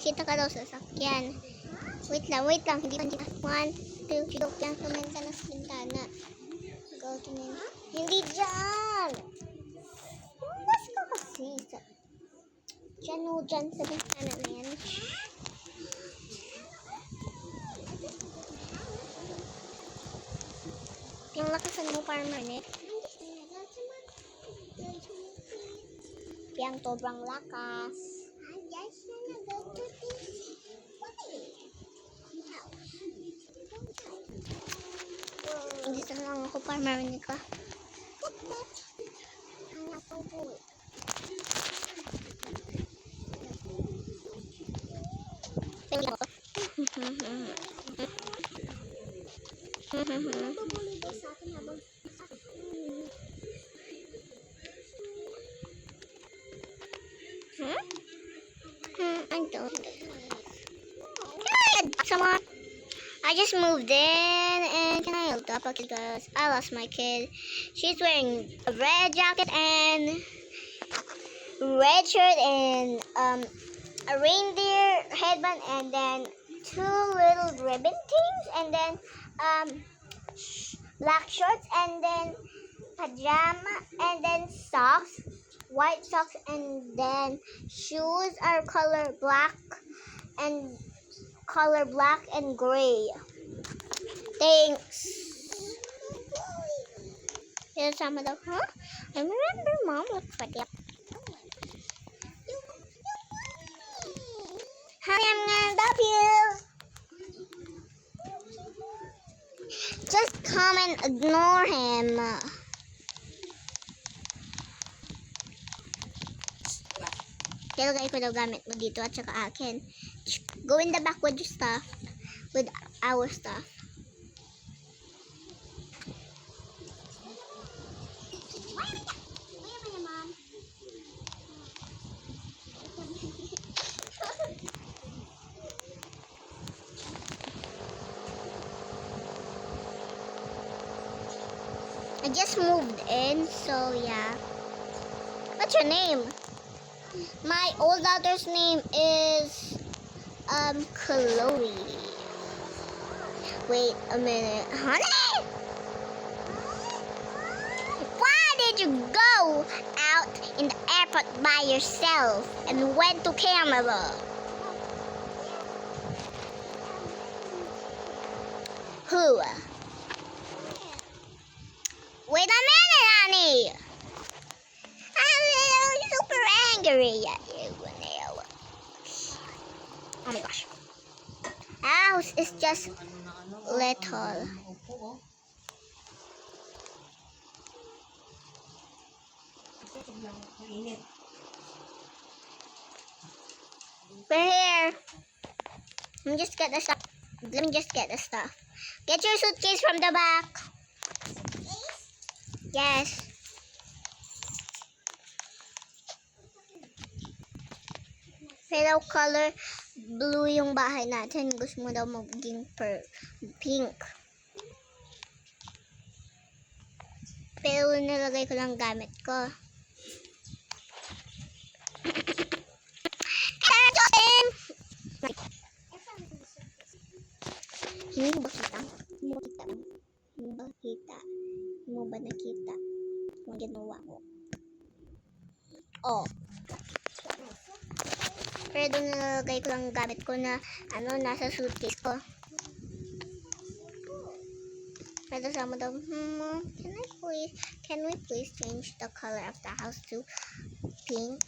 Kita ka daw sa sasakyan. Wait lang. Hindi pa. 1, 2, 3. Joke lang. Tumenta na sa bintana. Go to me. Hindi dyan! Bumas ka kasi. Dyan sa bintana na yan. Yung lakasan mo, farmer net. Yang sobrang lakas. Hindi sa lang ako farmer net ka. Someone. I just moved in, and can I look up because I lost my kid. She's wearing a red jacket and red shirt and a reindeer headband, and then 2 little ribbon things, and then black shorts, and then pajama, and then socks, white socks, and then shoes are color black and gray. Thanks. Here's some of the I remember Mom looks like it. Honey, I'm gonna love you. Just come and ignore him. Ilagay ko daw gamit mo dito at saka akin. Go in the back with your stuff. With our stuff. I just moved in, so yeah. What's your name? My old daughter's name is Chloe. Wait a minute, honey. Why did you go out in the airport by yourself and went to Canada? Who? Wait a minute, honey. I'm super angry at you now. Oh my gosh. House is just little. We're here. Let me just get the stuff. Get your suitcase from the back. Yes. Pero color blue yung bahay natin. Gusto mo daw maging pink. Pero nilagay ko lang gamit ko. Hindi mo ba kita? Hindi mo ba nakita? Yung ginawa ko. Oh. Pero doon nalagay ko lang gamit ko na nasa suitcase ko. Pero sama daw, can we please change the color of the house to pink?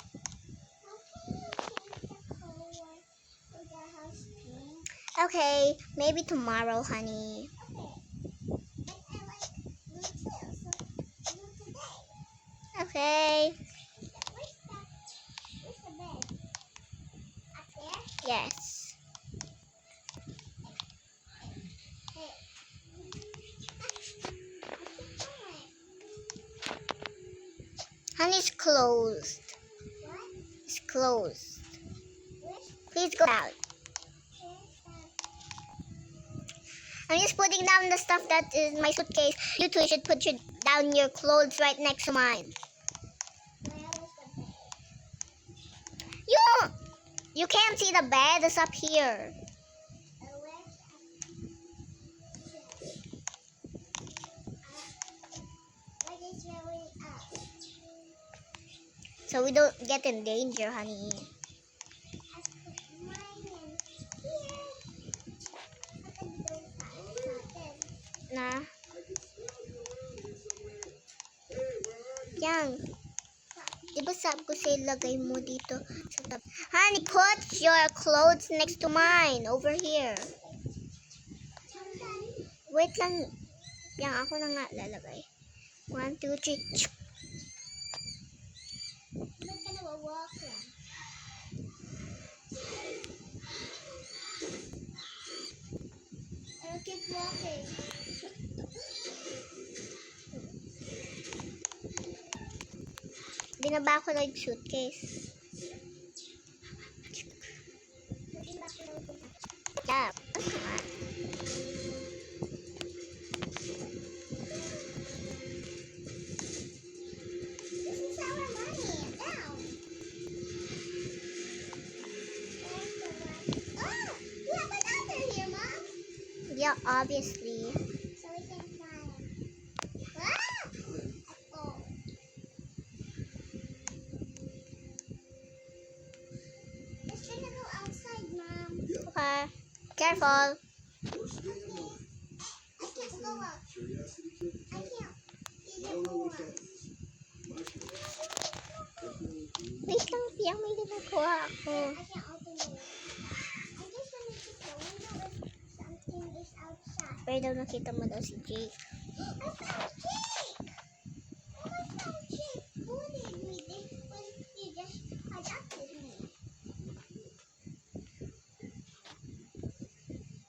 Okay, maybe tomorrow, honey. Okay. Yes. Honey's closed. It's closed. Please go out. I'm just putting down the stuff that is in my suitcase. You two should put down your clothes right next to You can't see the bed. It's up here. So we don't get in danger, honey. Na. Yang. Diba sabi ko sa'yo, lagay mo dito sa tab. Honey, put your clothes next to mine. Over here. Wait lang. Yang, ako na nga lalagay. 1, 2, 3. Ba't ka nawawalk lang? I'll keep walking. Binaba ko lang yung suitcase. Yeah. This is our money. Down. Oh, you have a doctor here, Mom. Yeah, obviously. So we can fly. Ah! Oh. Let's try to go outside, Mom. Okay. Careful. I can't go out. I can't. Either go out. Wait lang, Pia. May ginagawa ako. I can't open it. I just wanted to check the window if something is outside. Pero daw nakita mo daw si Jake. I found Jake! Oh, I found Jake. Who did me? When he just adopted me.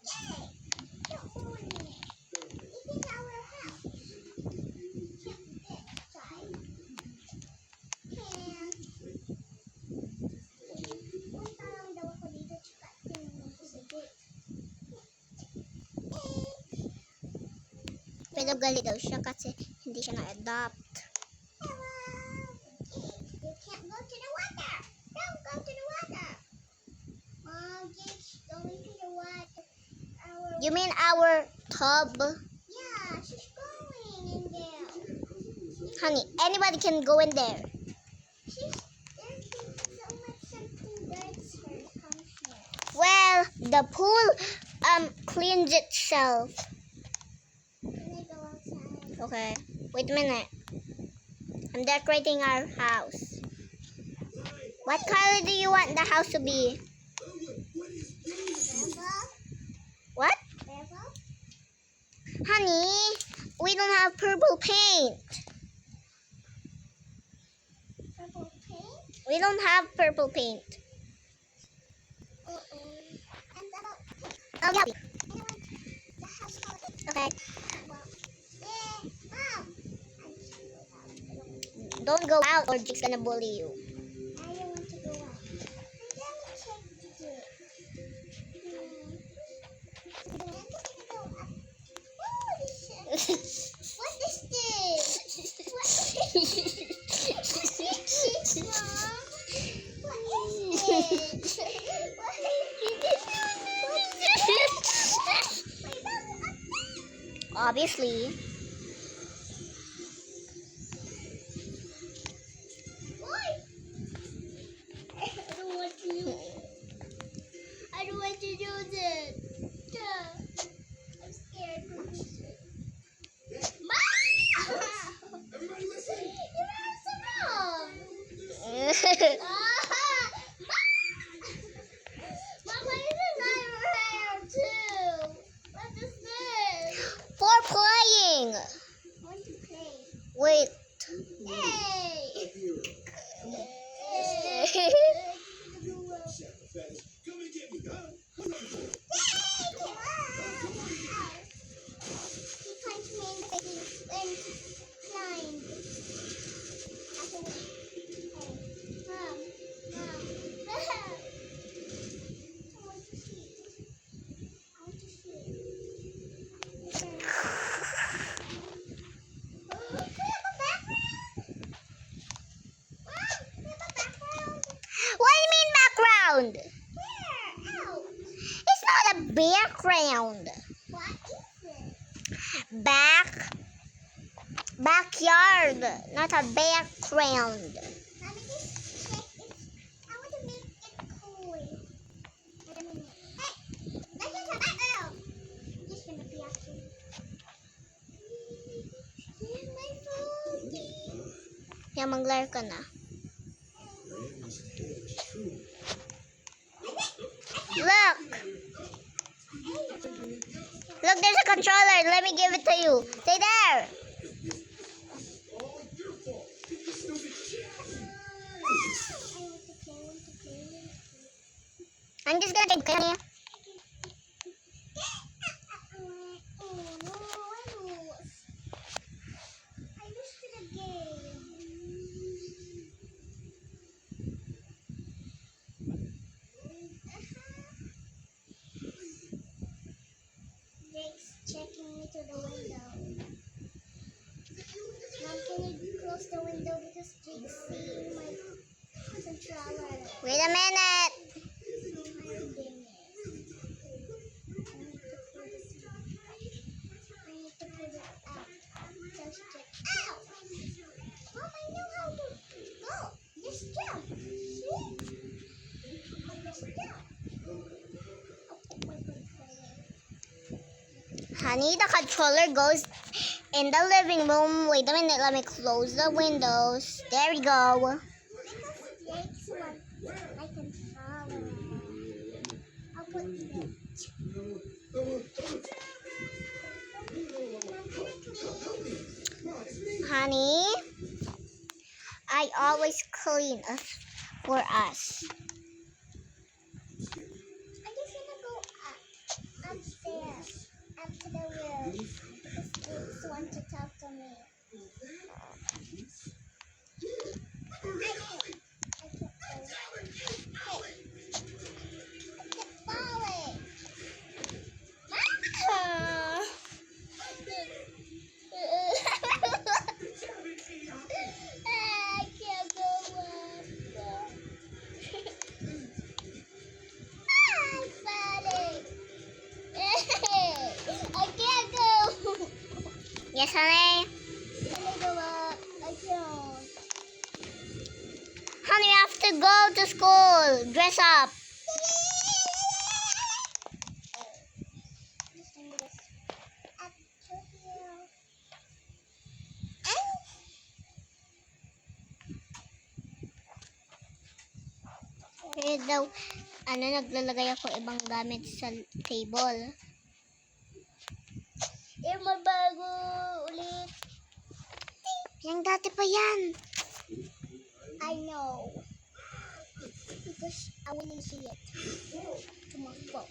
Jake! Don't bully me. This is our house. Can't get outside. Can't. Punta lang daw ako dito tsaka tingnan ko si Jake. Pero galit daw siya kasi hindi siya na-adopt. Hello! You can't go to the water! Don't go to the water! Mom, Jake's going to the water. You mean our tub? Yeah, she's going in there. Honey, anybody can go in there. There's so much something dirts her comes here. Well, the pool cleans itself. Can I go outside? Okay. Wait a minute. I'm decorating our house. What color do you want the house to be? Purple. What? Purple? Honey, we don't have purple paint. Purple paint? We don't have purple paint. And about pink. Oh, yeah. The house color. Okay. Yeah, Mom. Don't go out or Jake's gonna bully you. I don't want to go out. Let me check it. I'm gonna go up. Oh, this is... What is this? What is this, Mom? What is this? Obviously. I don't want to do this. I'm scared. Mom! Everybody listen. Your arms are wrong. Mom, why is my hair too? What is this? For playing. I want to play. Wait. Hey. Hey. Come and get me, huh? He punched me in the face and climbed. Mom. I want to see. a background. What is it? Backyard, not a background. Let me just check it. I want to make it cool. Wait a minute. Hey, let's just have it. Just gonna be actually. My phone. Kaya mag-lure ka na. Look! Look, there's a controller. Let me give it to you. Stay there. I'm just gonna take care of you. Jake's checking me to the window. Mom, can you close the window because Jake's seeing my controller. Wait a minute. I need to put it out. Just check. Ow! Mom, I know how to go. Just jump. See? Just jump. I'll put my controller. Honey, the controller goes in the living room. Wait a minute, let me close the windows. There we go. Because Jake's want my controller. I'll put it. Honey, I always clean for us. I'm just gonna go upstairs, up to the roof, because Jake's want to talk to me. I can't go. Hey, I keep falling. Ah! I can't go up. I'm falling. I can't go. Yes, honey. Can I go up? I can't. Honey, you have to go to school. Dress up. Just gonna go up to here. Eh daw, naglalagay ako ibang gamit sa table. Mabago ulit. Yang dati pa yan. I know. Because I want to see it. To my phone.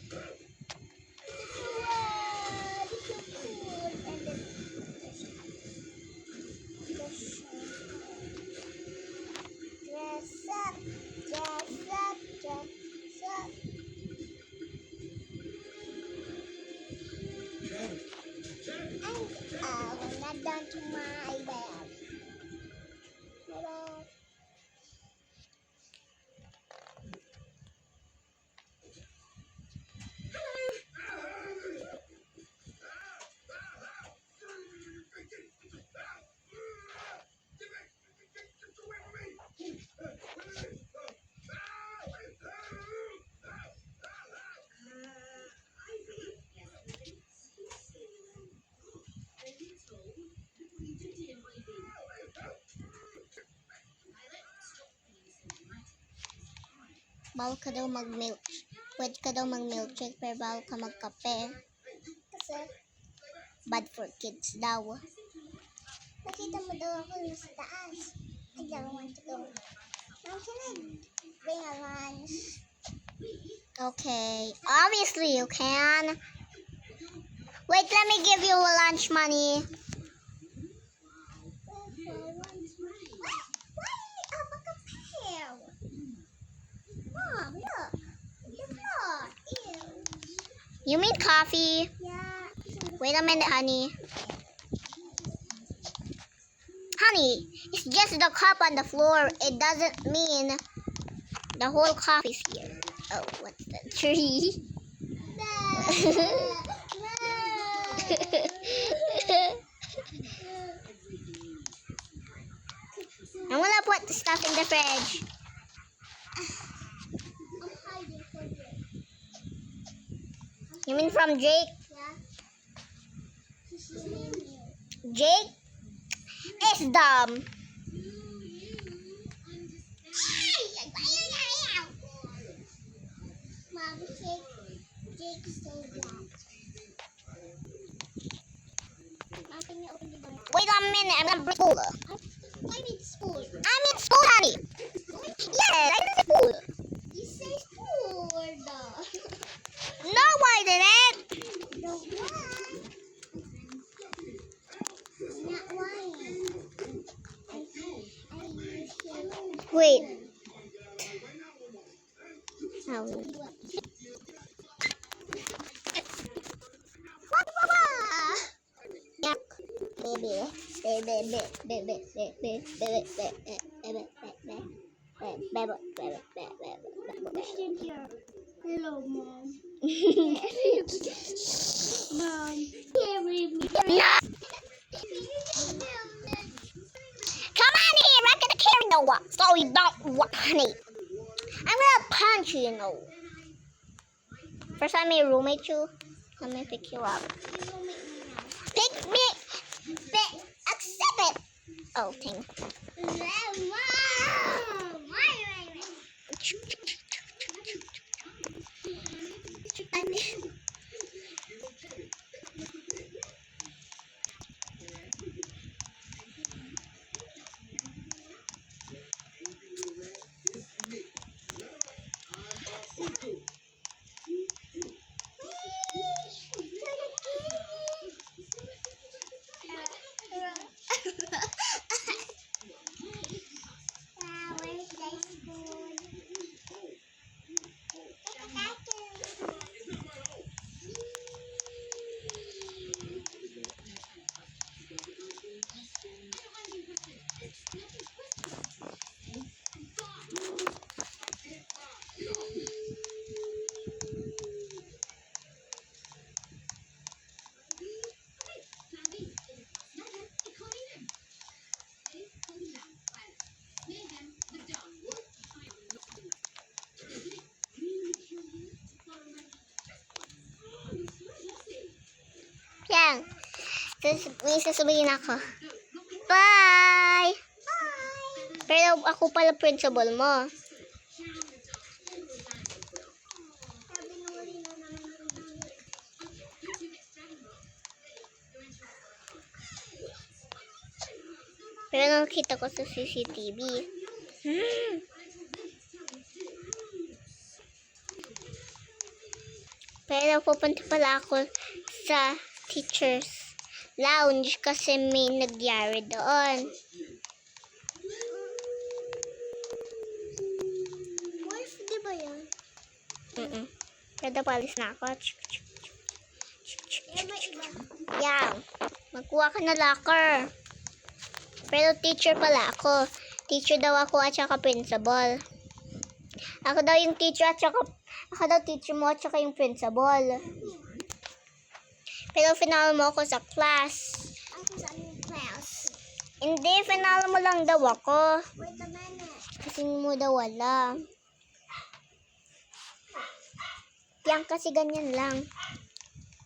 Wow, this is so cool. And then dress up, dress up, dress up. And we're not done to my bed. Bye-bye. Bawal ka daw mag-milk. Pwede ka daw mag-milkshake pero bawal ka magkape. Kasi, Bad for kids daw. nakita mo daw ako yung sa taas. I don't want to go. Mom, can I bring a lunch? Okay. Obviously you can. Wait, let me give you a lunch money. Why up a pail? Mom, look. The floor. Ew. You mean coffee? Yeah. Wait a minute, honey. Honey, it's just the cup on the floor. It doesn't mean the whole coffee's here. Oh, what's the tree? I'm gonna put the stuff in the fridge. I'm hiding from you. You mean from Jake? Yeah. He's in here. Jake is dumb. Mom, Jake is so black. Mom, can you open the door? Wait a minute, I'm gonna bring school. I need school. I'm in school, honey. Yes, I'm in school. You say school though. No, I didn't. The what? Not lying. I use him. Wait. Oh. Yuck. Christian here. Hello, Mom. Mom, carry me. No! Come on here, I'm gonna carry no one, so you don't walk, honey. I'm gonna punch you, you know. First time my roommate you, let me pick you up. Pick me, accept it. Oh, thank Yan. Tapos may sasabihin ako. Bye! Pero ako pala principal mo. Pero nakita ko sa CCTV. Pero pupunta pala ako sa teacher's lounge kasi may nagyari doon. Wolf, di ba yan? Pero palis na ako. Eh, may iba. Yan. Magkuha ka na locker. Pero teacher pala ako. Teacher daw ako at saka principal. Ako daw yung teacher at saka ako daw teacher mo at saka yung principal. Pero final mo ako sa class. Ako sa aming class. Hindi, final mo lang daw ako. Wait a minute. Kasi mo daw wala. Piyang kasi ganyan lang.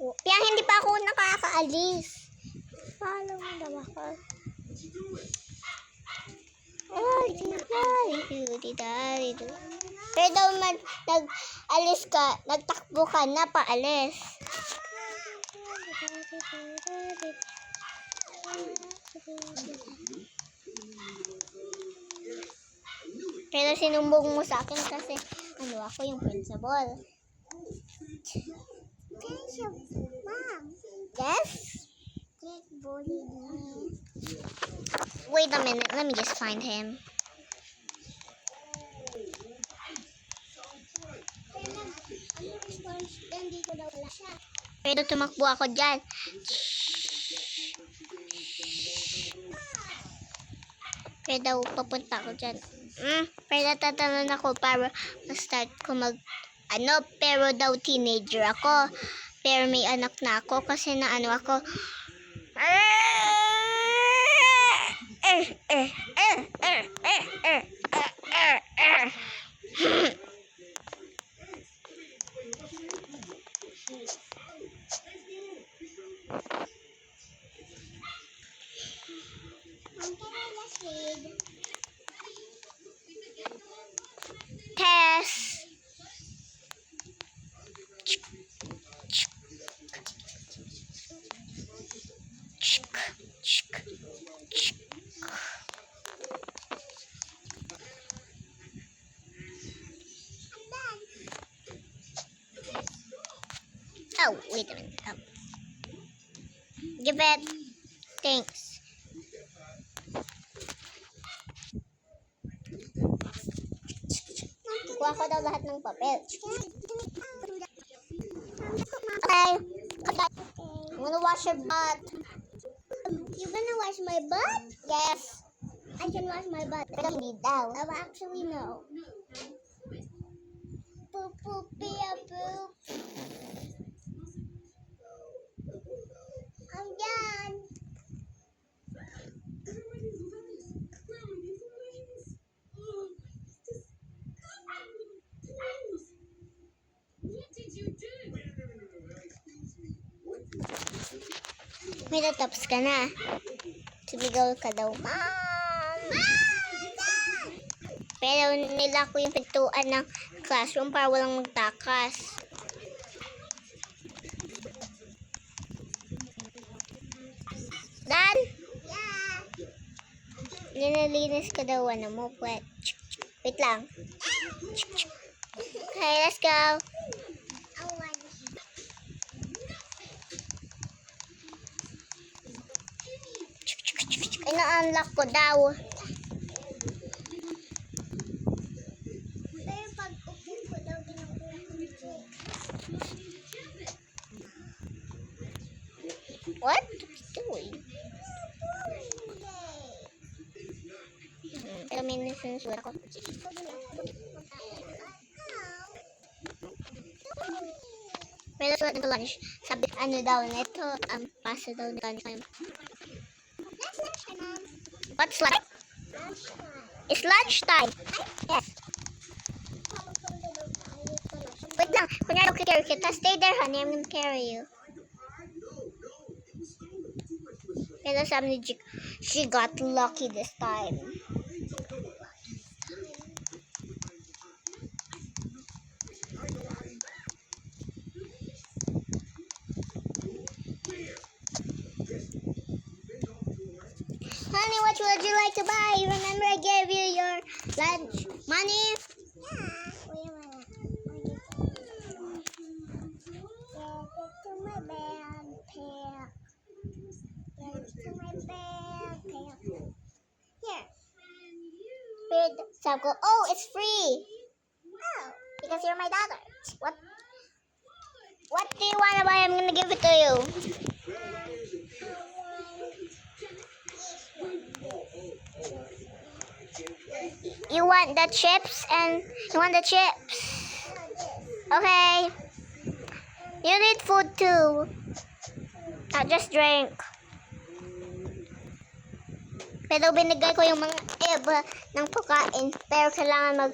Piyang hindi pa ako nakakaalis. Follow mo daw ako. Pero daw nag-alis ka, nagtakbo ka na paalis. Pero sinumbong mo sa akin kasi ako yung principal. Thank you, Mom. Yes? Jake bullied me. Wait a minute, let me just find him. Nandito daw wala siya. Pero tumakbo ako dyan. Pero daw papunta ako dyan. Pero tatanong ako para ma-start ko pero daw teenager ako. Pero may anak na ako kasi na ano ako. Can I just read? Test. I'm done. Oh, wait a minute. Oh. Give it. Thanks. Kuha ko daw lahat ng papel. Okay. Okay. I'm gonna wash your butt. You're gonna wash my butt? Yes. I can wash my butt. Pero hindi daw. Oh, actually, no. Poop, poop, pia, poop. I'm done. May natapos ka na. Sumigaw ka daw. Mom! Pero nila ko yung pintuan ng classroom para walang magtakas. Dan! Yeah. Linalinis ko daw ano mo. Wait lang. Okay, let's go. I want Ina-unlock ko daw. Pero pag upo ko daw, ginukuha ko ng check. What? What's doing? Pero may nasusunod ako. Pero suot nito lunch. Sabi ano daw nito, pasa daw na lunch time. That's lunchtime, Mom. What's lunch? Lunchtime. It's lunchtime. Yes. Wait lang. Kunyari ako carry kita. Stay there, honey. I'm gonna carry you. Pero sabi ni Jik, she got lucky this time. Honey, what would you like to buy? Remember I gave you your lunch money? Yeah. Wait a minute. Get it to my backpack. Get it to my backpack. Here. Weird. Sabi ko, oh, it's free. Oh. Because you're my daughter. What do you want to buy? I'm gonna give it to you. You want the chips and you want the chips. Okay. You need food too. Not just drink. Pero binigay ko yung mga iba ng pagkain. Pero kailangan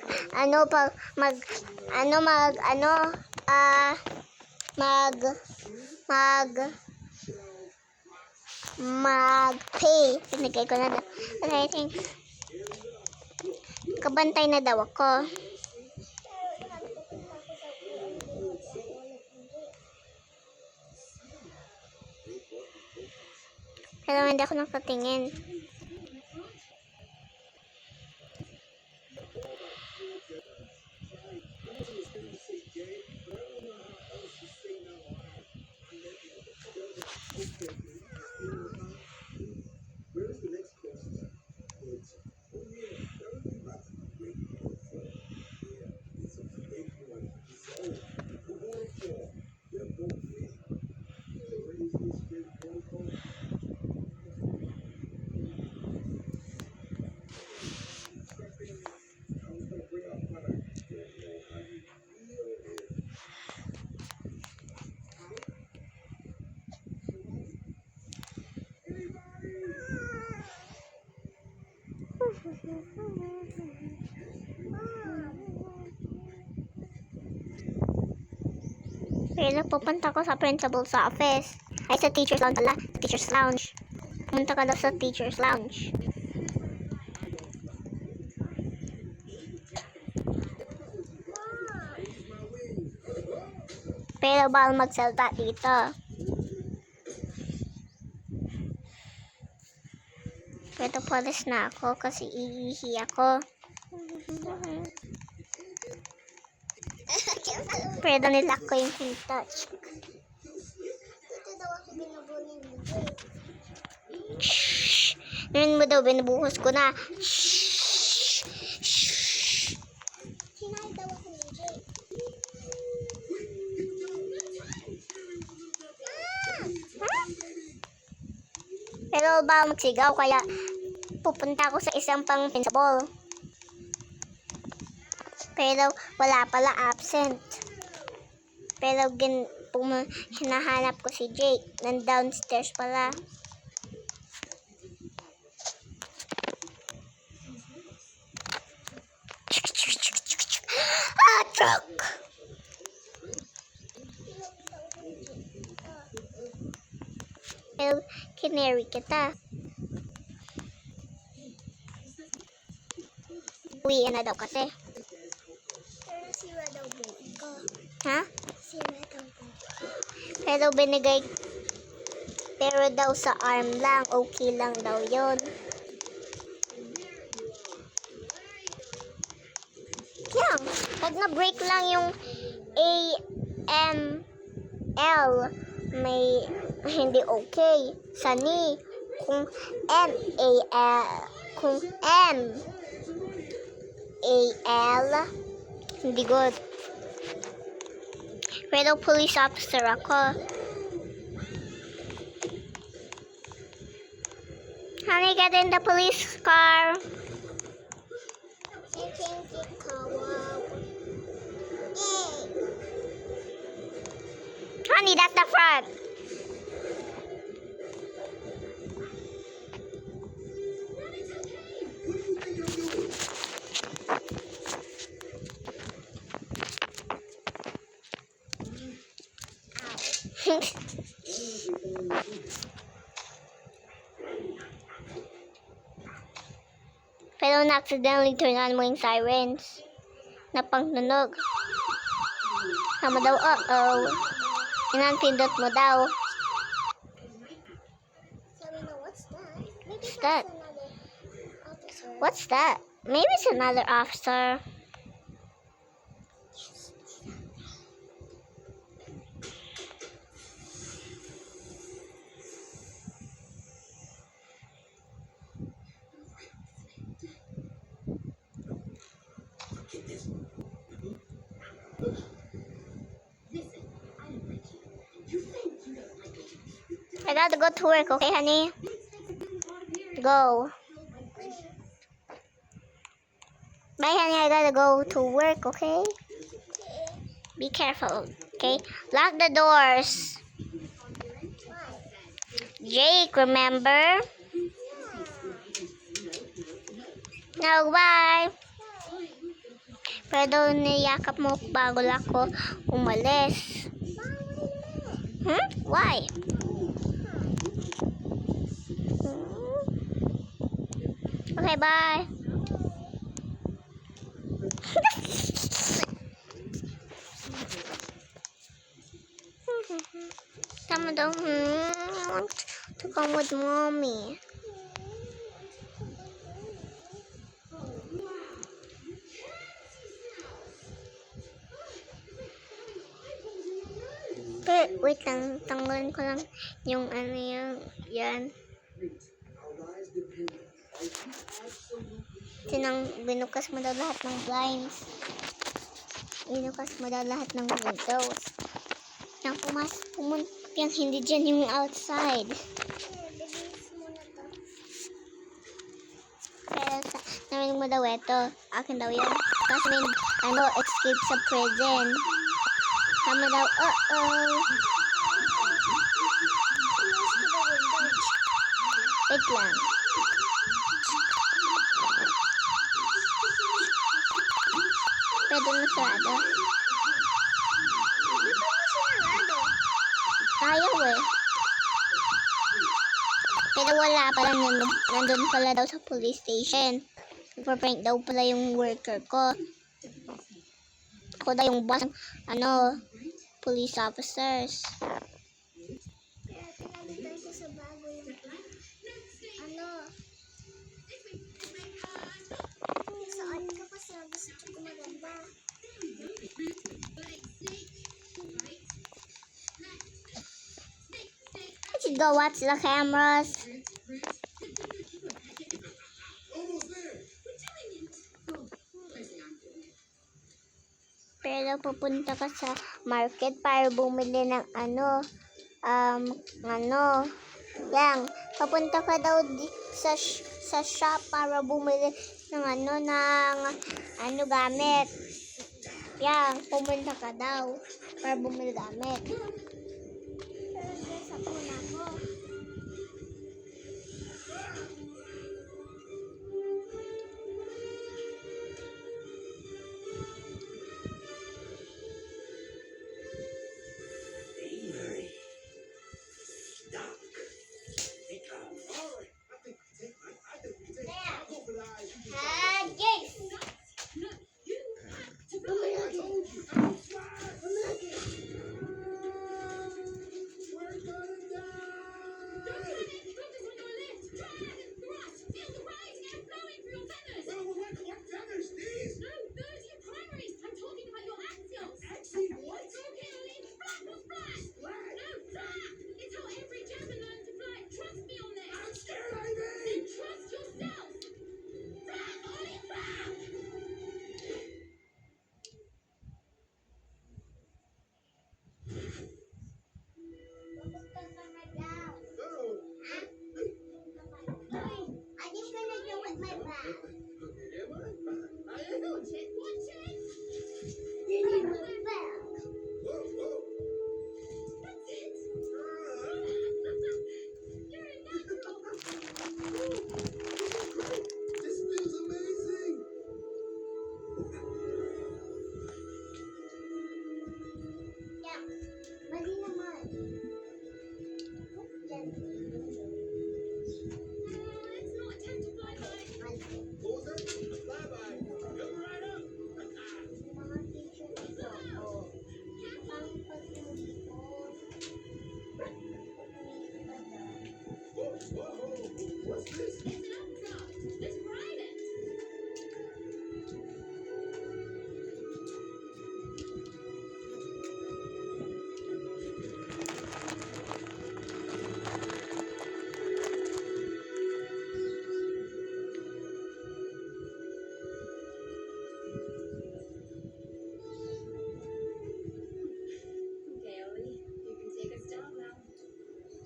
mag-pay. Binigay ko na daw. Okay, thanks. Kabantay na daw ako. Pero hindi ako nakatingin. Pero pupunta ko sa principal's office. Ay, sa teacher's lounge pala. Sa teacher's lounge. Pumunta ka daw sa teacher's lounge. Pero bawal magsalta dito. Pero palis na ako kasi iihi ako. Pero nilak ko yung touch. Ito daw ako binubuli ni Jay. Shhh! Ngayon mo daw, binubuhos ko na. Shhh! Sinay daw ako ni Jay. Pero ba magsigaw kaya pupunta ako sa isang pang principal. Pero wala pala, absent. Pero hinahanap ko si Jake. Downstairs pala. Ah, truck! Pero kinary kita. Uwiin na daw kasi. Pero sira daw buhay ko. Ha? Sira daw buhay ko. Pero binigay, pero daw sa arm lang, okay lang daw yon. Yan, pag na-break lang yung A-M-L, may hindi okay. Sa ni, kung M-A-L, kung M-A-L, hindi good. Pero police officer ako. Honey, get in the police car. Thank you, Kawaw. Yay! Honey, that's the front. Pero na-accidentally turn on mo yung sirens. Napangnunog. Tama daw, uh-oh. Inanpindot mo daw. Sabi na, what's that? Maybe What's that's that? another officer. What's that? Maybe it's another officer. I gotta go to work, okay, honey? Go. Bye, honey. I gotta go to work, okay? Be careful, okay? Lock the doors. Jake, remember? No, bye. Pero niyakap mo bago ako umalis. Why? Okay, bye. Tama daw. Want to come with mommy. Pero, wait lang. Tanggalin ko lang yung ano yan. Binukas mo daw lahat ng blinds. Binukas mo daw lahat ng windows. Yung yung hindi dyan yung outside. Bilis mo na to. Pero naminig mo daw ito. Akin daw yun. Kasi escape sa prison. Tama daw, wait lang. Pwede mo sarado. Di ba mo sinarado? Ayaw eh. Pero wala pala, nandun pala daw sa police station. Nagpa-prank daw pala yung worker ko. Ako daw yung boss ng, police officers. Kaya pinalitan ko sa bago yung saan ka pa sa gusto ko maganda. I should go watch the cameras. Pero pupunta ka sa market para bumili ng yan, papunta ka daw sa shop para bumili ng gamit. Yan, pumunta ka daw para bumili gamit. Pero dress up muna ako. I'm just gonna do with my back. You need my back. This feels amazing. Yeah, mali naman. What was that? Flyby. Come right up. Whoa, whoa, what's this?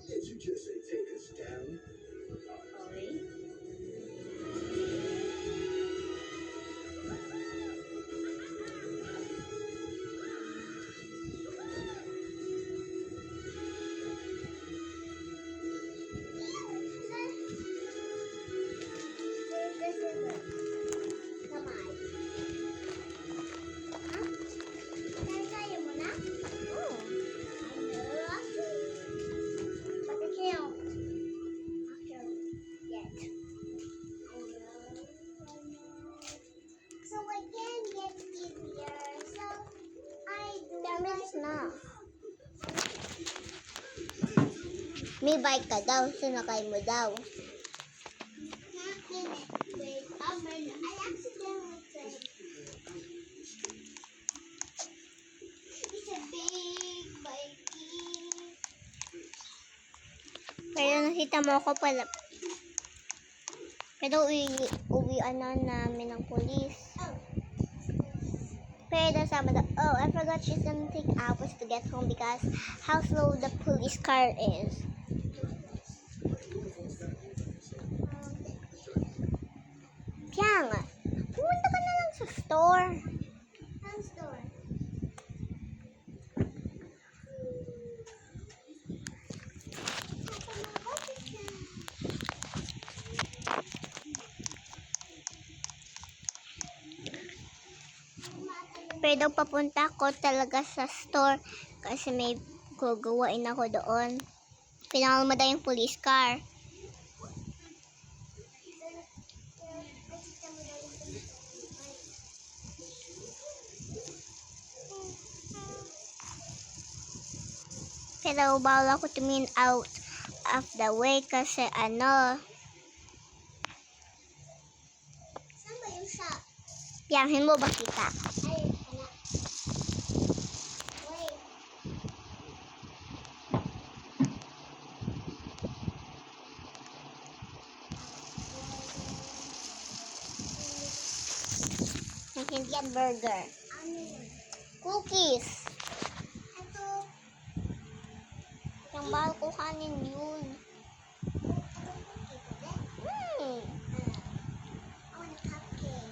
Did you just say take us down? So again gets easier. So I do Damage na. May bike ka daw, sinakay mo daw. not in it. Wait, I accidentally said it's a big bikey. Pero nakita mo ako pala. Pero uwian na namin ng police. Oh, Pero sama daw, oh, I forgot she's gonna take hours to get home because how slow the police car is. Kaya nga, pumunta ka na lang sa store. hand store. Pero papunta ko talaga sa store kasi may Gagawain ako doon. Pinangal mo daw yung police car. Pero bawal ako tumingin out of the way kasi ano, Saan ba yung shop? piyahin mo ba kita? Ay, wala. Wait. Yung hindi yan burger. Ano yun? Cookies. Ito. Yung bawal kuhanin yun. Hmm. I want a cupcake.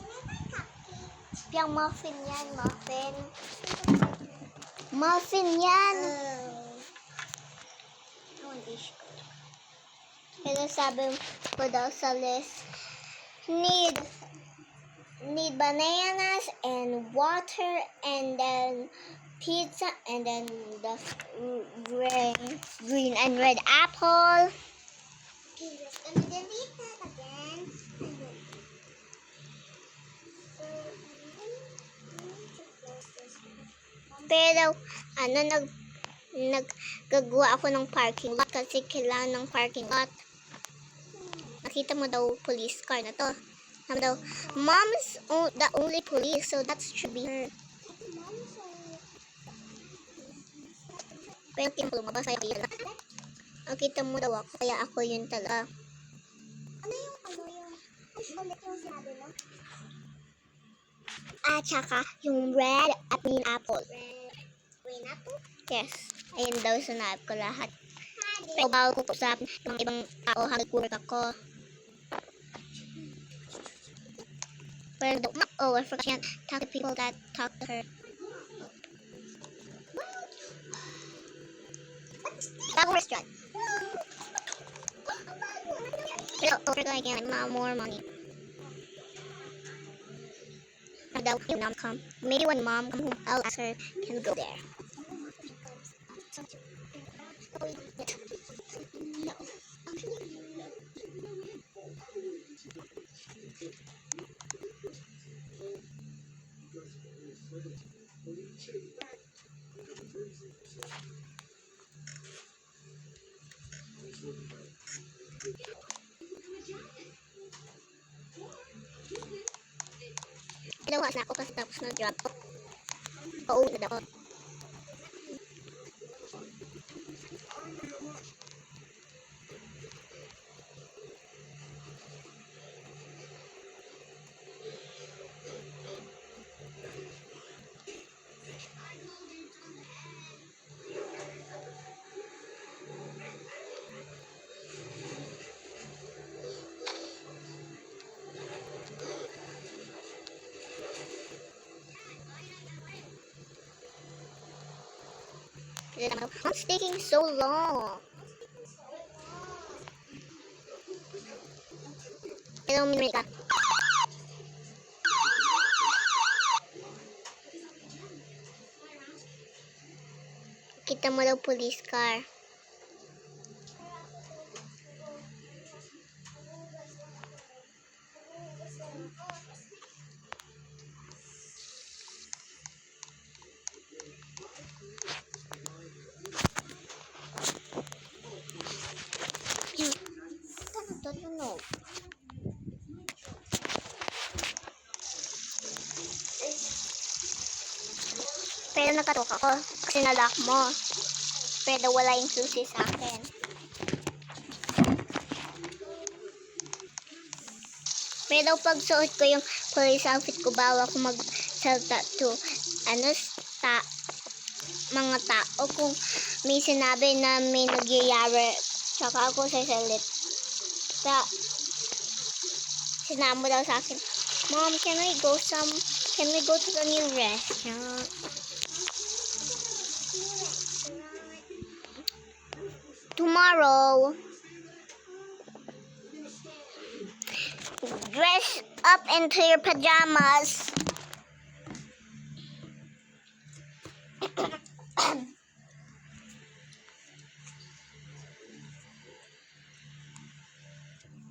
Can I buy cupcake? Yung muffin yan, muffin. Muffin yan. I want this. Pero sabi ko daw sa list, need bananas and water and then pizza and then the green and red apple. Okay, just gonna delete that again. And then. So, I need to close this one. Pero ano naggagawa ako ng parking lot kasi kailangan ng parking lot. Nakita mo daw police car na to. Sabi daw, mom's the only police, so that should be her. Mom said, Pero hindi mo lumabas sa'yo yun. Nakita mo daw ako, kaya ako yun talaga. ano yung ulit yung sinabi mo? At saka, yung red at green apple. Green apple? Yes. Ayun daw sinabi ko lahat. Pero bago ko sa yung ibang tao, hag-work ako. Pero I forgot talk to people that talk to her. Taco restaurant. Pero over ko again, more money. And then when mom come, maybe when mom come home, I'll ask her, can we go there? No. Ginawa na ako kasi tapos na-drop ko. Pauwi na daw ako. It's taking so long. Ilang minute ka? Kita mo daw police car. Tutunog. Pero nakatok ako kasi nalock mo. Pero wala yung susi sa akin. Pero pag suot ko yung police outfit ko, bawal ako mag-salta to mga tao kung may sinabi na may nagyayari, tsaka ako sasalit. Sinama daw sa akin, Mom, can we go to the new restaurant? Tomorrow. Dress up into your pajamas.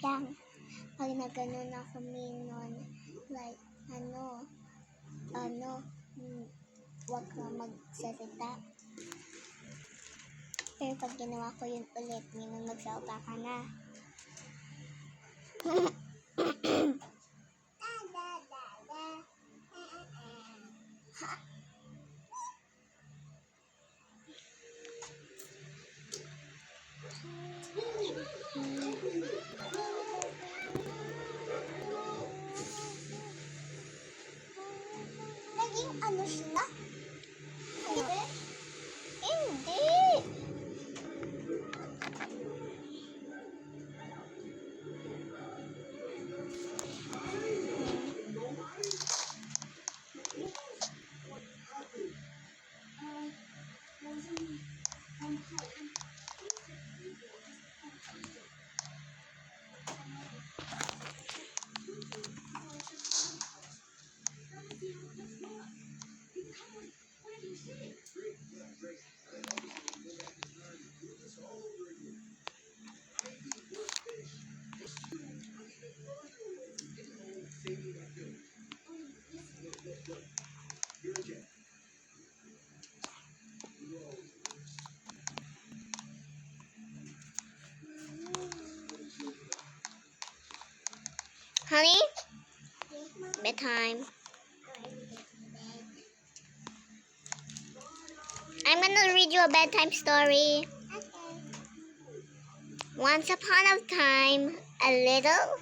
lang. Pag nagganon ako minun, like, wag ka magsalita. Pero pag ginawa ko yun ulit, minun magsalita ka na. Naging ano siya? Hindi. Hindi! Honey? Bedtime. I'm gonna read you a bedtime story. Once upon a time, a little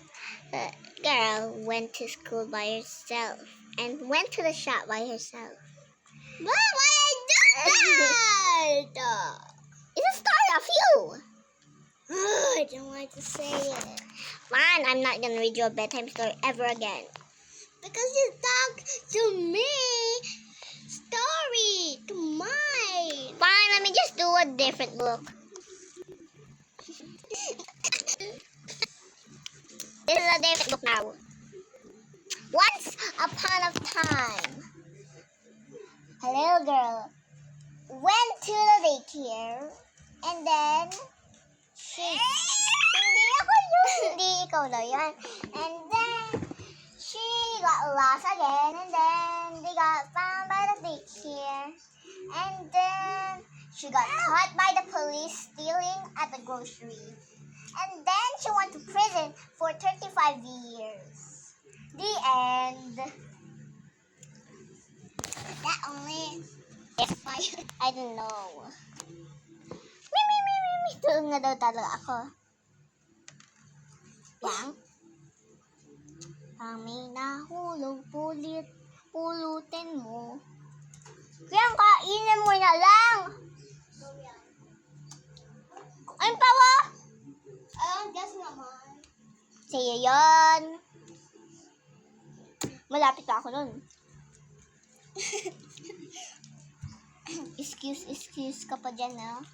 girl went to school by herself and went to the shop by herself. Mom, why I do that? It's a story of you. I don't want to say it. Fine, I'm not gonna read you a bedtime story ever again. Because you talk to me. Story to mine. Fine, let me just do a different book. This is a different book now. Once upon a time, a little girl went to the daycare and then hindi ikaw daw yan. And then she got lost again and then they got found by the daycare. And then she got caught by the police stealing at the grocery. And then she went to prison for 35 years. The end. That only expired. I don't know. Tulog na daw talaga ako. Yang? Kami nahulog, pulutin mo. Yang, kainin mo na lang. Ayun pa wa? Guess naman. Sa'yo yun. Malapit pa ako nun. Excuse ka pa dyan, no?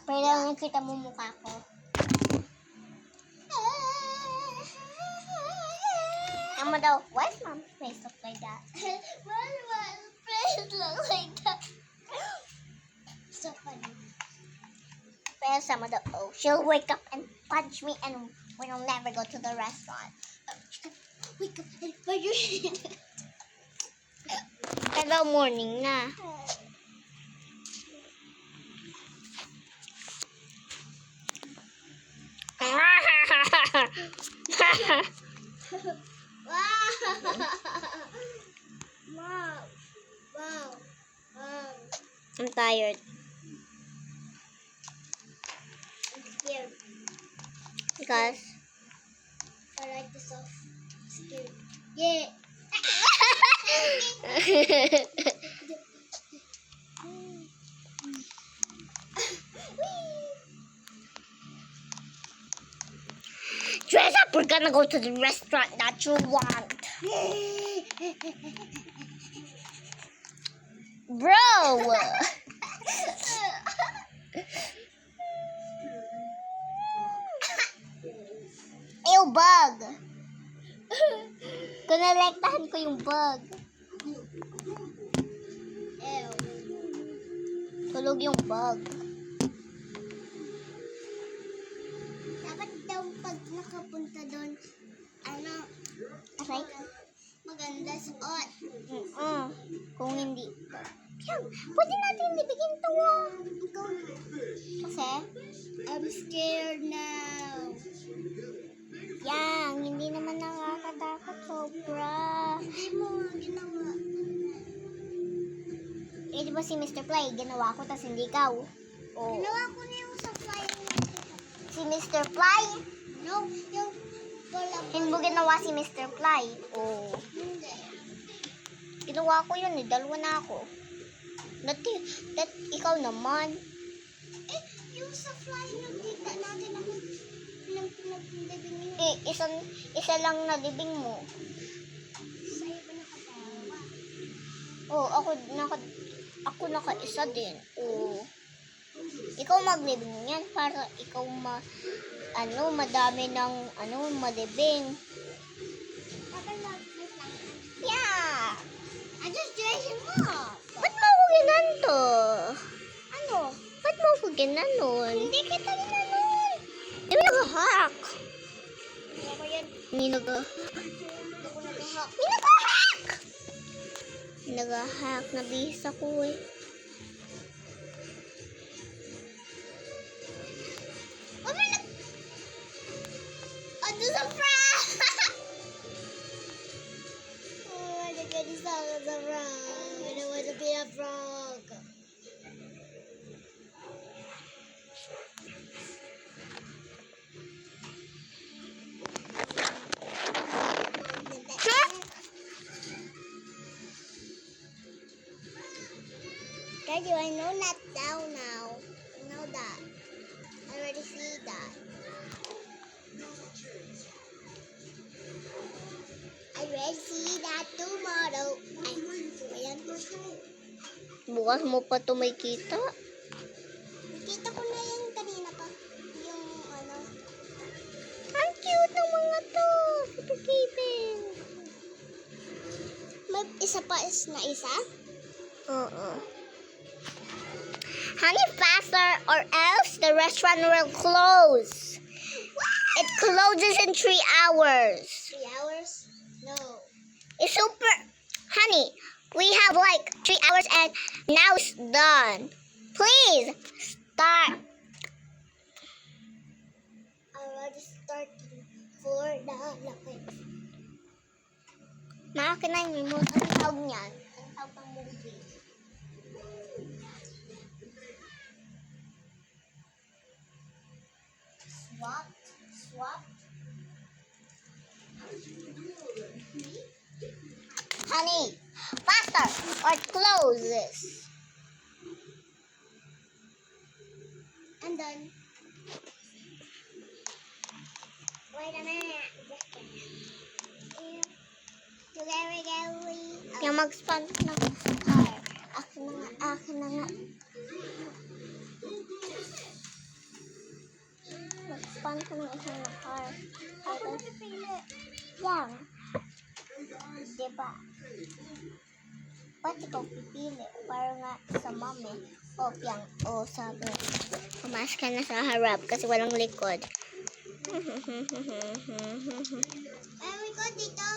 Pero lang kita mo mukha ko. Ama daw, why is mom's face look like that? Why do my face look like that? So funny. Pero sama daw, oh, she'll wake up and punch me and we'll never go to the restaurant. Wake up and fire. Hello, morning na. Mom. I'm tired. I'm scared. Because I like this off. Scared. Yeah. Dress up, we're gonna go to the restaurant that you want. Bro! Ew, bug! Kunalektahan ko yung bug. Ew. Tulog yung bug. nakapunta doon, ano, Aray? maganda suot. Kung hindi. Yan, pwede natin ibigin to. Ikaw na. Kasi, I'm scared now. yan, hindi naman nakakatakot sobra. Hindi mo nga ginawa. Eh, di ba si Mr. Fly, ginawa ko, tas hindi ikaw. Oh. Ginawa ko na yung sa flying na. Si Mr. Fly, No, yung wala pa. hindi mo ginawa si Mr. Fly. Oh. Hindi. Ginawa ko yun eh, dalawa na ako. That ikaw naman. Eh, yung sa flying na kita natin ako pinagpinagpinagpinagpin niyo. Eh, isa lang na libing mo. Sa'yo ba nakatawa? Oh, ako naka-isa din. Oh. Ikaw maglibing yan para ikaw madami ng malibing. Kapag nag-wait lang. Yeah. I just dressed him up. Ba't mo ako ginanto? Ano? Ba't mo ako ginanon? Hindi kita ginanon. Di ba nag-hack? Hindi ako yan. Hindi nag-hack. Hindi ko nag-hack. Hindi nag-hack! Nag-hack. Nabihis ako eh. Ano sa frog? Oh, nagkanis ako sa frog. I don't want to be a frog. Guys, I know not down now. I know that. I already see that. I already see that tomorrow. Ay, ayan. Bukas mo pa ito may kita. Kita ko na yan kanina pa. Yung ano. Ang cute ng mga to. Pipikipin. May isa pa na isa? Oo. Honey, faster or else the restaurant will close. It closes in 3 hours. 3 hours? No. It's super. Honey, we have like 3 hours and now it's done. Please start. I already starting for the lapis. Maakin na yung remote. Anong tawag niyan? Anong tawag ng movie? Swap. Swap. Honey, faster or close this. And then. Wait a minute. Just a minute. Yung mag-span ng car. Akin na nga. Mag-span ko ng isang na car. Ako napili. Yang. Diba? Ba't ikaw pipili? Para nga sa mami. O, Piang. O, sabi. Pumas ka na sa harap kasi walang likod. Ay, we go dito.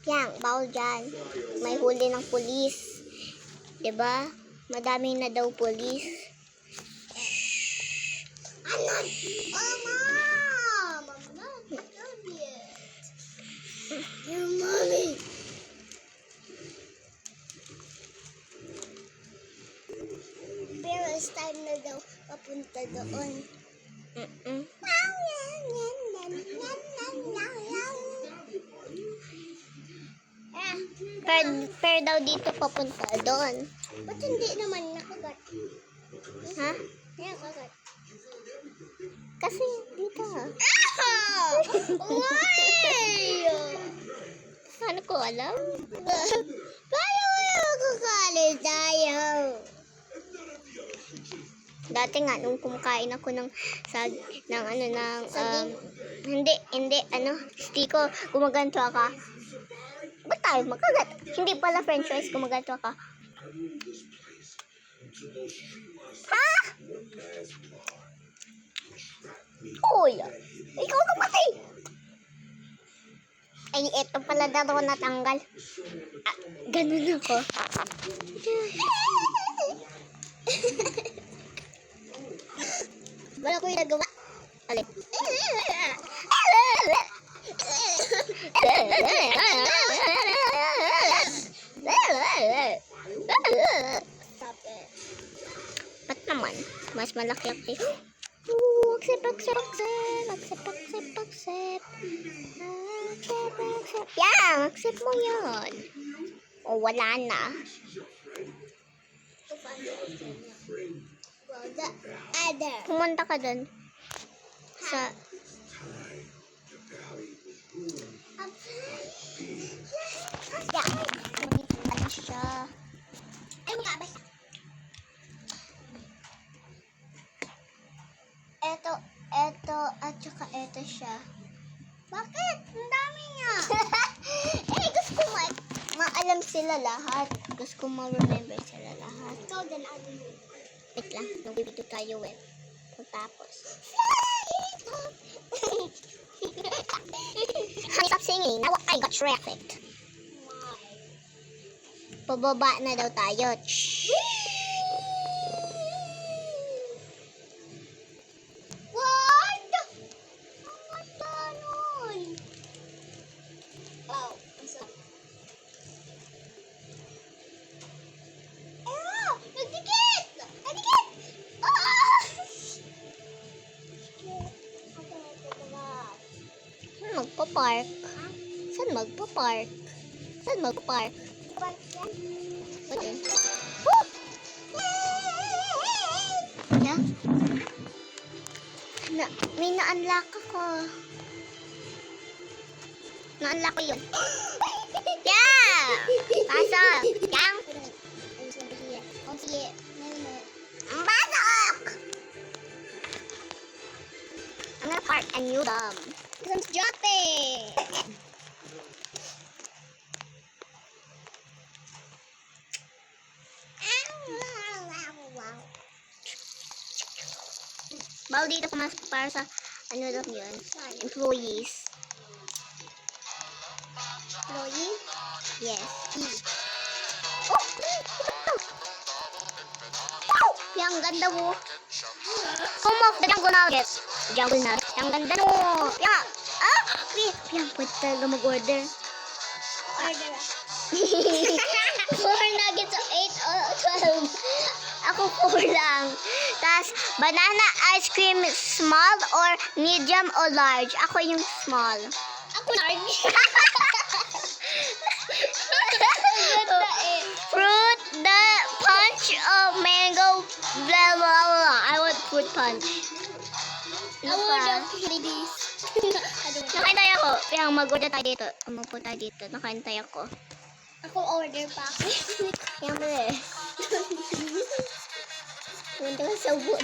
Piang, bawal dyan. May huli ng pulis. Diba? Madami na daw pulis. Anon! Oh, Mom! I'm not done yet. Your mommy! Pero it's time na daw papunta doon. Per daw dito papunta doon. Ba't hindi naman nakagat? Ha? Kaya kagat. Kasi dito. Ah! Why? Ano ko alam? Paano kayo magkakali tayo? Dati nga nung kumakain ako ng Saging? hindi stiko, gumaganto ka. Ba't tayo makagat? Hindi pala french fries, gumaganto ka. Ha? Uy, ikaw kamatay. Ay, eto pala daw natanggal. Ah, ganun ako. Wala ko yung nagawa. Alin? Stop it. Ba't naman? Mas malaki ako eh. Aksep. Yan, aksep mo yun. O, wala na. Well, the other. Pumunta ka dun. Sa, yan. Ano siya? Ay, mga basta. At saka eto siya. Bakit? Ang dami niya. Eh, gusto ko maalam sila lahat. Gusto ko ma-remember sila lahat. Ikaw din, Ate. Wait lang, nag-video tayo eh. Tapos. Honey, stop singing. Now I got trafficked. Pababa na daw tayo. Shh. What? Ang ganda nun. Wow. Ah! Nagdikit! Nagdikit! Ah! Saan magpa-park? Saan magpa-park? Saan magpa-park? Okay. Yeah? May na-unlock ako. Na-unlock ko yun. Yeah! Pasok! Yang! Ang pasok! I'm gonna park a new bomb. Because I'm jumping. Bawal dito pumasok para sa ano daw yun? Employees. Chloe? Yes. Oh! Wow! Yang ganda mo. Home of the Jungle Nuggets. Jungle Nuggets. Yang ganda mo. Yang! Ah! Yang, pwede talaga mag-order. Order. 4 nuggets of 8 or 12. Ako 4 lang. Tapos, banana ice cream small or medium or large. Ako yung small. Ako large. Fruit, the punch of mango, blah, blah, blah. I want fruit punch. I would have ladies. Nakantay ako. Yang mag-order tayo dito. Umupo tayo dito. Nakantay ako. Ako order pa ako. Yang beli. Punta ka sa wood.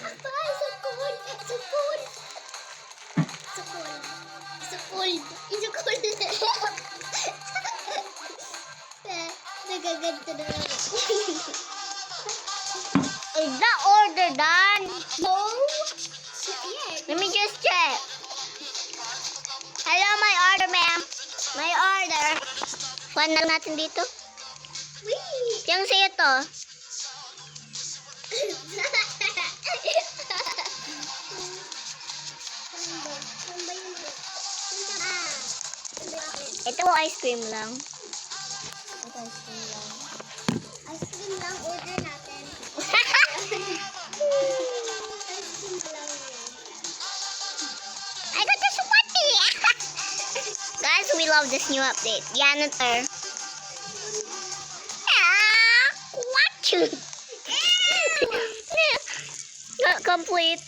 Apa? It's a cold. It's a cold. It's a cold. It's a cold. It's a cold. Nagaganda na lang. Is the order done? No. Yeah. Let me just check. Hello, my order, ma'am. My order. Kuhan lang natin dito. Wait. Yang sa'yo to. Ito ice cream lang. Ice cream lang order natin. I got the spotty. Guys, we love this new update. Janitor. What? Not complete.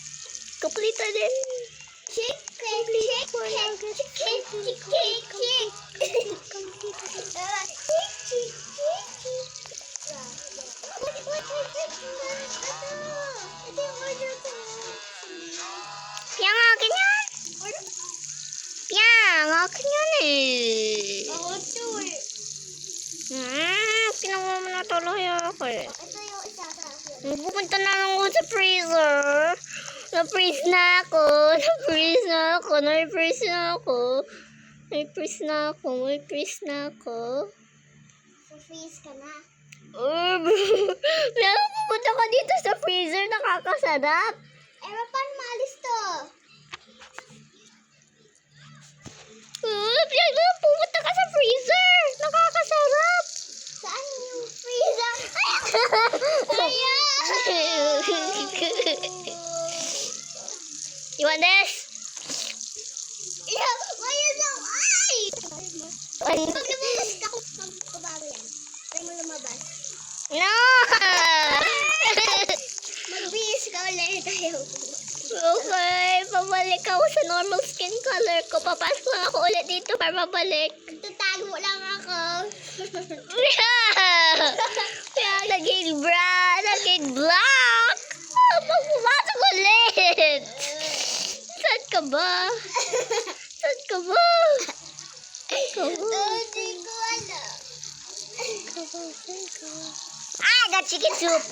Complete din. Yang akin yan. Yang akin yan eh. Kinuha mo na tuloy ako eh. Pupunta na lang ako sa freezer. Na-freeze na ako. Na-freeze na ako. May freeze na ako. May freeze na ako. Freeze ka na. Pero pupunta ka dito sa freezer. Nakakasarap. Paano maalis to? Pupunta ka sa freezer. Nakakasarap. Saan yung freezer? You want this? Mayroon lang. Ay! Pag lumabas ka, magbabago yan. Try mo lumabas. No! Magbihis ka ulit. Ayaw. Okay, pabalik ako sa normal skin color ko. Papasok lang ako ulit dito para mabalik. Tatago lang ako. Kaya naging black. Pumasok ulit. Saan ka ba? Saan ka ba? Hindi ko alam. I got chicken soup.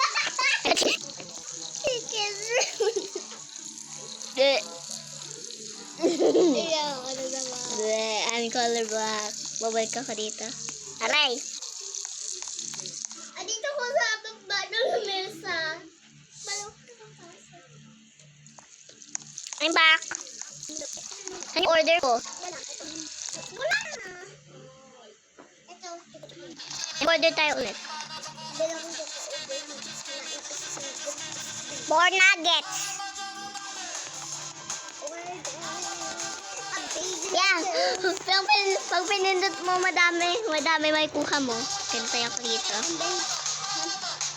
Chicken. Ayaw, ano naman. I'm color black. Babalik ako dito. Aray! Andito ko sa baba ng mesa. Malawak ka ng kasa. I'm back. Ano yung order ko? Wala. Wala na. Ito. Order tayo ulit. Bilang ko po. More nuggets. Yeah. Pag pinindot mo, madami may kuha mo. Ganito ako dito.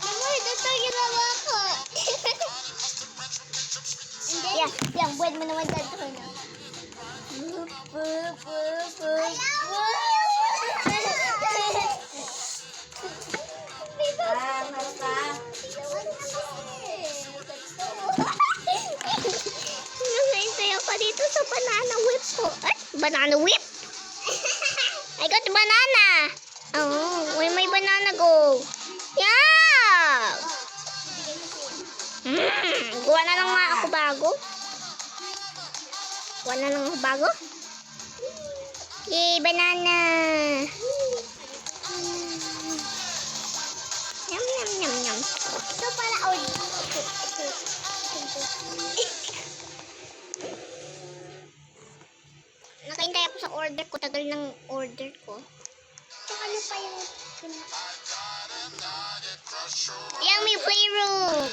Mama, ito ginawa ko. Yeah, buwad mo naman dito na. Nasaysayo ako dito sa banana whip ko. Ay, banana whip? I got banana. Oh, where my banana go? Yeah! Gawa na lang nga ako bago. Gawa na lang ako bago. Yay, banana. Yum, yum, yum, yum. Ito pala, oh. Ito. Nakahintay ako sa order ko. Tagal ng order ko. So, ano pa yung... Yummy playroom.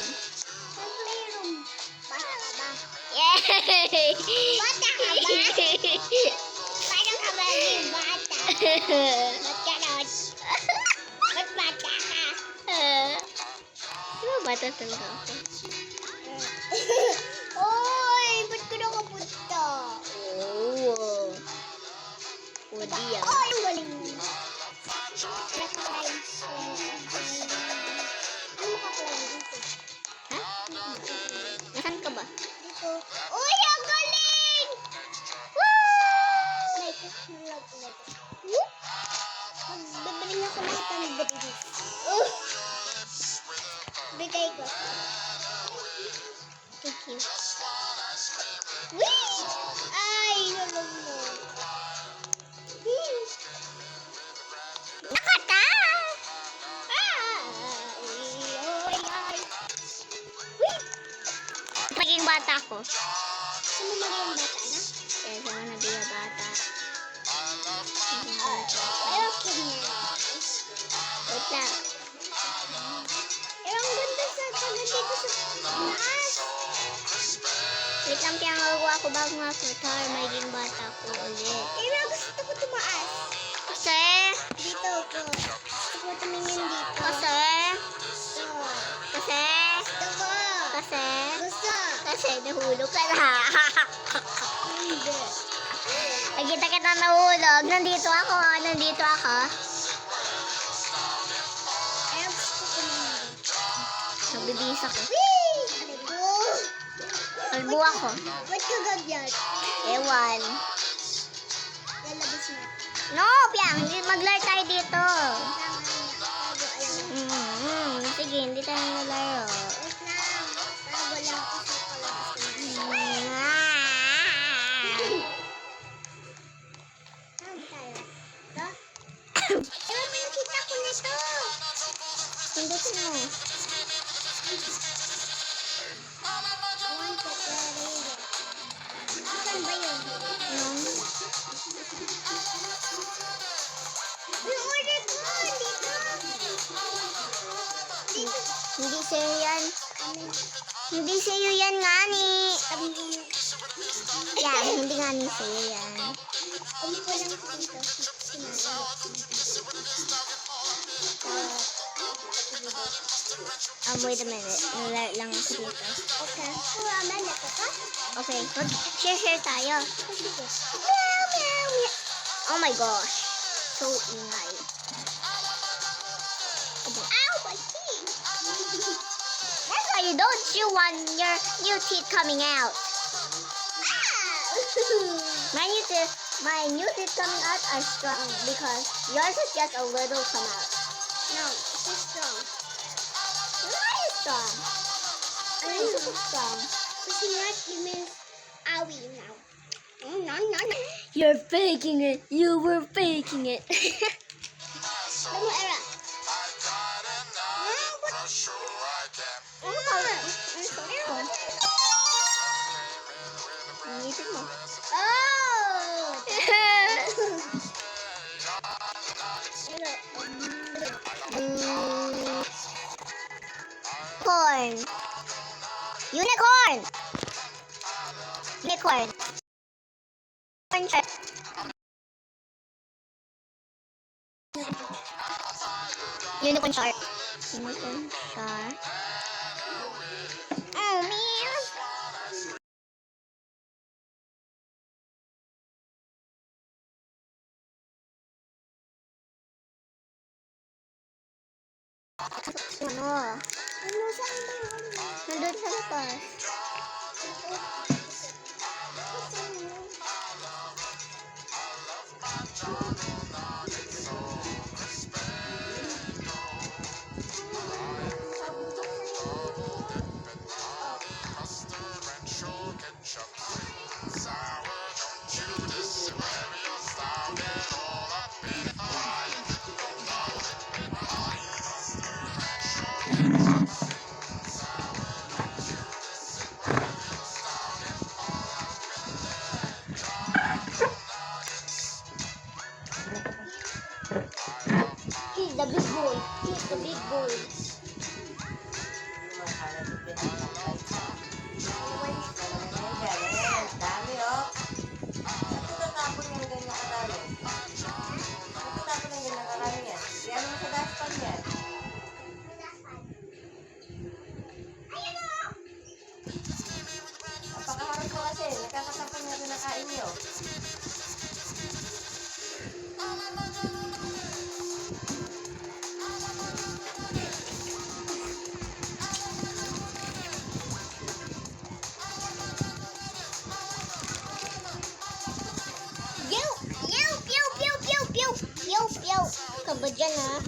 Ang playroom. Bata ka ba? Yay! Bata ka ba? Paano ka ba yung bata? Ba't ka nun? Ba't bata ka? Di ba bata talaga ako? Oy! Ba't ka nakapunta? Oh. Pudi ah. Oh, yung galing mo. Ano makakulay dito? Ha? Nasaan ka ba? Dito. Uy, ang galing! Bibili na ko ng tandaris. Bigay ko. Thank you. Whee! Ay, naman mo. Nakata! Maging bata ko. Sino maging bata na? Kaya sa mga nabila bata. Pero kanya. Wait lang. Pero ang ganda sa taga dito sa taas. Wait lang, pinangagawa ko bago ma-retire. Maging bata ko ulit. Pero gusto ko tumaas. Kasi, Dito ko. Gusto ko tumingin dito. kasi, Gusto. kasi, Gusto ko. kasi, Gusto. kasi nahulog ka na. Hindi. Nakita kita nahulog. Nandito ako. Nandito ako. Pero gusto ko tumingin. Nabibis ako. Whee! Ano? Kalbo ako. Ba't ka ganyan? Ewan. Lalabas na. No, Piang. Mag-laro tayo dito. Sige, hindi tayo nalaro. Wait lang. Bago lang kasi palabas ko na. Pindutin mo. One to Asan ba yun? Yung... Yung order ko, dito. Dito. Hindi sa'yo yan. Amin. Hindi sa'yo yan, ngani. Amin. Yan, hindi ngani sa'yo yan. Uli ko lang dito. Wait a minute. Nalert lang ako dito. Okay. Ramen na ko ka? Okay, mag-share tayo. Sige. Meow, meow, meow. Oh my gosh. So ingay. Ow, my teeth. That's why you don't chew when your new teeth coming out. My new teeth coming out are strong because yours is just a little come out. No, it's just strong. Why is strong? Mine is super strong. Kasi nga, it means owie now. No. You're faking it. You were faking it. Tama, Era. Initin mo. Oh! Corn. Unicorn. Unicorn. Corn shark. Unicorn shark. Unicorn shark. Oh man. Ano? Ano, saan ba yun? Nandun sa labas. He's the big boy. He's the big boy. Dami, oh. Ito tatapon yung ganyan karami. Ito tatapon yung ganyan karami yan. Yan mo sa dashpan yan. Napakaharap ko kasi. Nakakatapon nga rin nakain nyo. Pew! Pew! Pew! Pew! Pew! Pew! Pew! Pew! Ka ba dyan, ha?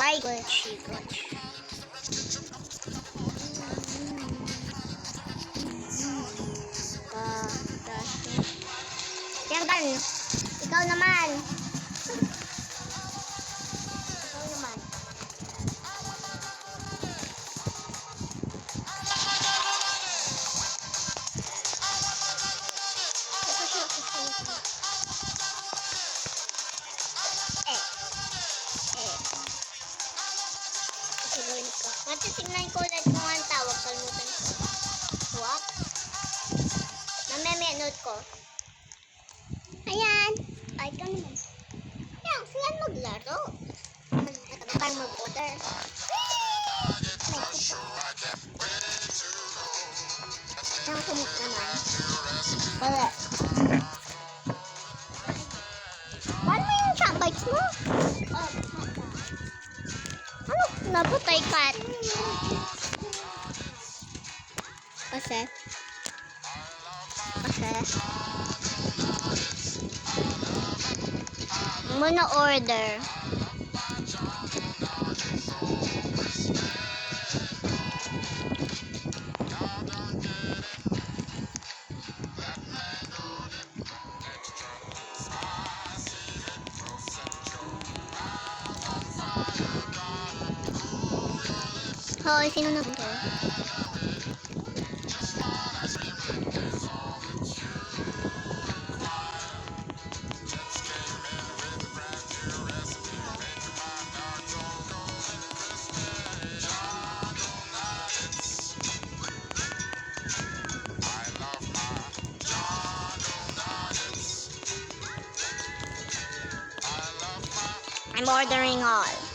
Ay, glitchy, glitch. Yan, ikaw naman. Ikaw naman. Natin tignan ko ulit kung ang tawag. Kalimutan ko. What? Mamaya note ko. Ayan. Ay, ikaw naman. Ayan, saan maglaro? Parang mag-order. Saan kumot naman? Wala. Paano mo yung chocolates mo? Oh, Ano? Naputay kat. Kasi? Muna order. Hoy, sino na to? I'm ordering all.